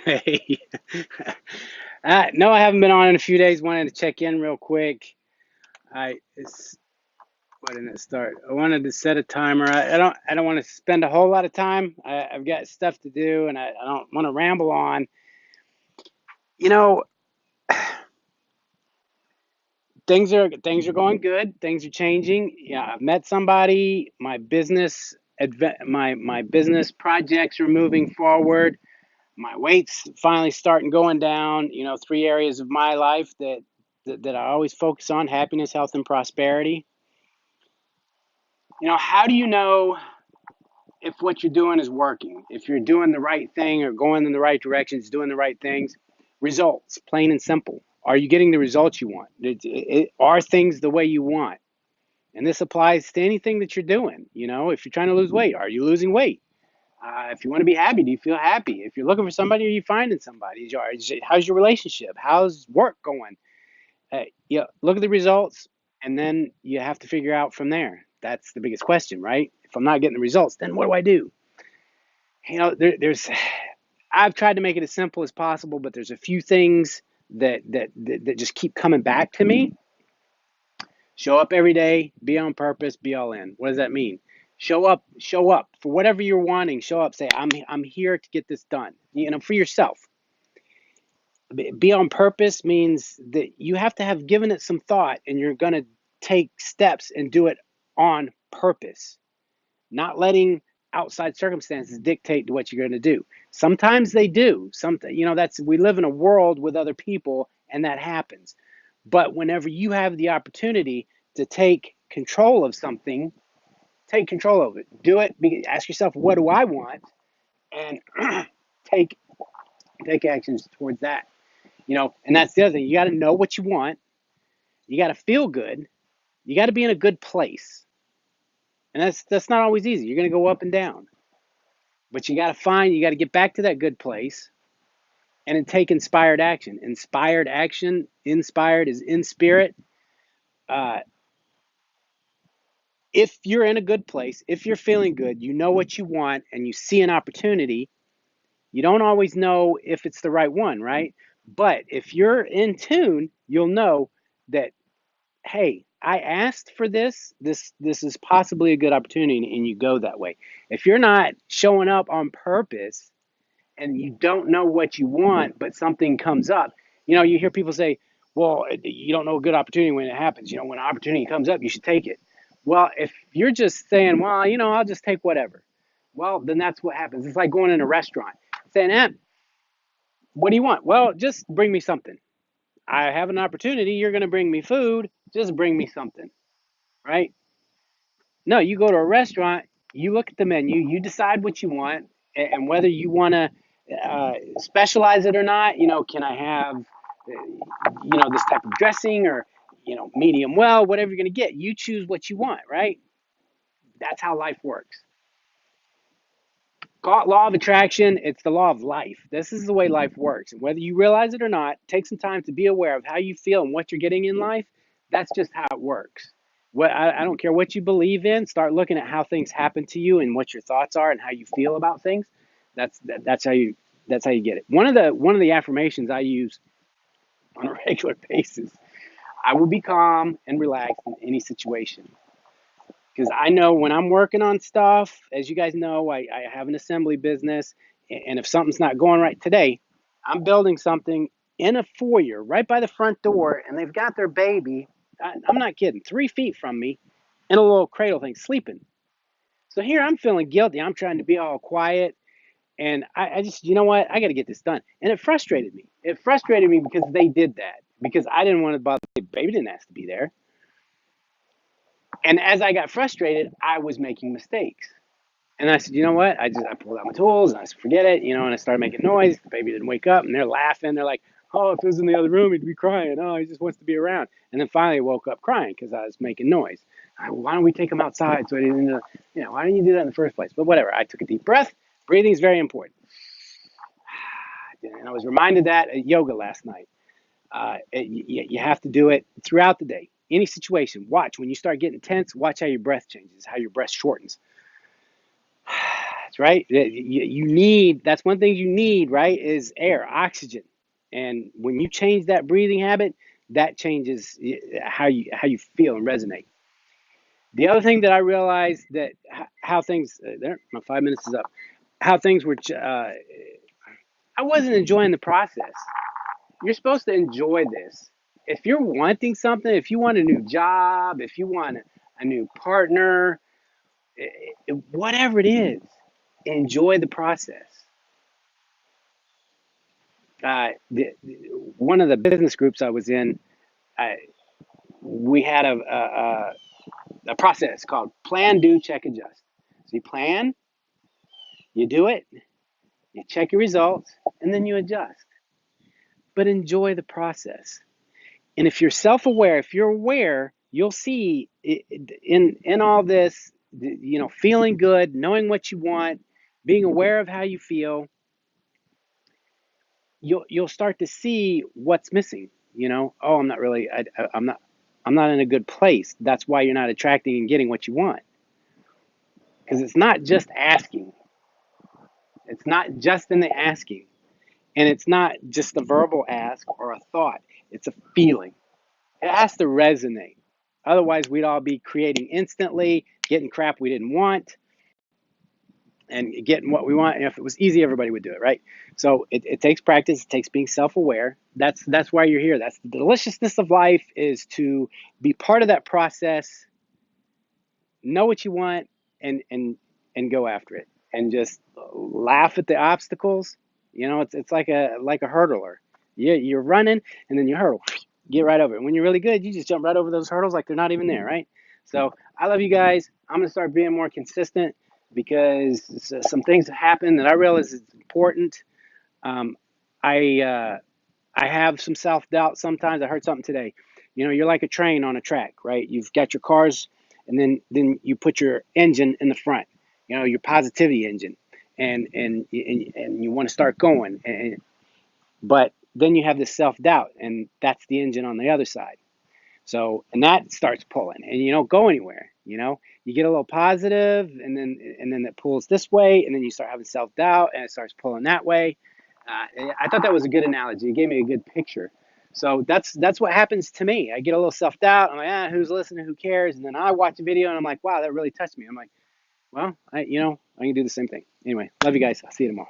Hey. No, I haven't been on in a few days. Wanted to check in real quick. Why didn't it start? I wanted to set a timer. I don't want to spend a whole lot of time. I've got stuff to do, and I don't want to ramble on. You know, things are going good. Things are changing. Yeah, I've met somebody. My business projects are moving forward. My weight's finally starting going down. Three areas of my life that I always focus on: happiness, health, and prosperity. How do you know if what you're doing is working? If you're doing the right thing or going in the right directions, doing the right things? Results, plain and simple. Are you getting the results you want? Are things the way you want? And this applies to anything that you're doing. If you're trying to lose weight, are you losing weight? If you want to be happy, do you feel happy? If you're looking for somebody, are you finding somebody? How's your relationship? How's work going? Look at the results, and then you have to figure out from there. That's the biggest question, right? If I'm not getting the results, then what do I do? There's. I've tried to make it as simple as possible, but there's a few things that just keep coming back to me. Show up every day, be on purpose, be all in. What does that mean? Show up for whatever you're wanting. Show up, say, I'm here to get this done. For yourself. Be on purpose means that you have to have given it some thought and you're going to take steps and do it on purpose, not letting outside circumstances dictate to what you're going to do. Sometimes they do. That's we live in a world with other people and that happens. But whenever you have the opportunity to take control of something, take control of it. Do it. Ask yourself, what do I want? And take take actions towards that. And that's the other thing. You got to know what you want. You got to feel good. You got to be in a good place. And that's not always easy. You're going to go up and down. But you got to get back to that good place and then take inspired action. Inspired action, inspired is in spirit. Uh, if you're in a good place, if you're feeling good, you know what you want and you see an opportunity, you don't always know if it's the right one, right? But if you're in tune, you'll know that, hey, I asked for this. This is possibly a good opportunity, and you go that way. If you're not showing up on purpose and you don't know what you want, but something comes up, you hear people say, well, you don't know a good opportunity when it happens. When an opportunity comes up, you should take it. Well, if you're just saying, well, I'll just take whatever, well, then that's what happens. It's like going in a restaurant saying, what do you want? Well, just bring me something. I have an opportunity. You're going to bring me food. Just bring me something, right? No, you go to a restaurant, you look at the menu, you decide what you want, and whether you want to specialize it or not. Can I have, this type of dressing or, medium well, whatever you're going to get. You choose what you want, right? That's how life works. Call it law of attraction. It's the law of life. This is the way life works. And whether you realize it or not, take some time to be aware of how you feel and what you're getting in life. That's just how it works. I don't care what you believe in. Start looking at how things happen to you and what your thoughts are and how you feel about things. That's how you get it. One of the affirmations I use on a regular basis. I will be calm and relaxed in any situation. Because I know when I'm working on stuff, as you guys know, I have an assembly business, and if something's not going right today, I'm building something in a foyer right by the front door, and they've got their baby. I'm not kidding, 3 feet from me, in a little cradle thing, sleeping. So here I'm feeling guilty. I'm trying to be all quiet, and I just, you know what? I got to get this done, and it frustrated me. It frustrated me because they did that because I didn't want to bother. The baby didn't ask to be there, and as I got frustrated, I was making mistakes. And I said, you know what? I pulled out my tools and I said, forget it, and I started making noise. The baby didn't wake up and they're laughing. They're like, oh, if it was in the other room, he'd be crying. Oh, he just wants to be around. And then finally I woke up crying because I was making noise. Why don't we take him outside? So I didn't, why didn't you do that in the first place? But whatever. I took a deep breath. Breathing is very important. And I was reminded that at yoga last night. You have to do it throughout the day. Any situation, watch when you start getting tense, watch how your breath changes, how your breath shortens. right? You need, that's one thing you need, right? Is air, oxygen. And when you change that breathing habit, that changes how you feel and resonate. The other thing that I realized that how things there, my 5 minutes is up. How things were, I wasn't enjoying the process. You're supposed to enjoy this. If you're wanting something, if you want a new job, if you want a new partner, whatever it is, enjoy the process. One of the business groups I was in, I, we had a process called plan, do, check, adjust. So you plan, you do it, you check your results, and then you adjust. But enjoy the process. And if you're self-aware, if you're aware, you'll see in all this, feeling good, knowing what you want, being aware of how you feel, you'll start to see what's missing. Oh, I'm not really, I'm not in a good place. That's why you're not attracting and getting what you want. Because it's not just asking. It's not just in the asking. And it's not just a verbal ask or a thought. It's a feeling. It has to resonate. Otherwise, we'd all be creating instantly, getting crap we didn't want, and getting what we want. And if it was easy, everybody would do it, right? So it takes practice. It takes being self-aware. That's why you're here. That's the deliciousness of life, is to be part of that process, know what you want, and go after it, and just laugh at the obstacles. It's like a hurdler. You're running, and then you hurdle, get right over it. When you're really good, you just jump right over those hurdles like they're not even there, right? So I love you guys. I'm gonna start being more consistent, because some things happen that I realize is important. Um, I I have some self doubt sometimes. I heard something today. You're like a train on a track, right? You've got your cars, and then you put your engine in the front. Your positivity engine, and you want to start going, but then you have this self doubt, and that's the engine on the other side. So, and that starts pulling, and you don't go anywhere. You get a little positive, and then it pulls this way, and then you start having self doubt, and it starts pulling that way. I thought that was a good analogy. It gave me a good picture. So that's what happens to me. I get a little self doubt. I'm like, who's listening? Who cares? And then I watch a video, and I'm like, wow, that really touched me. I'm like, well, I can do the same thing. Anyway, love you guys. I'll see you tomorrow.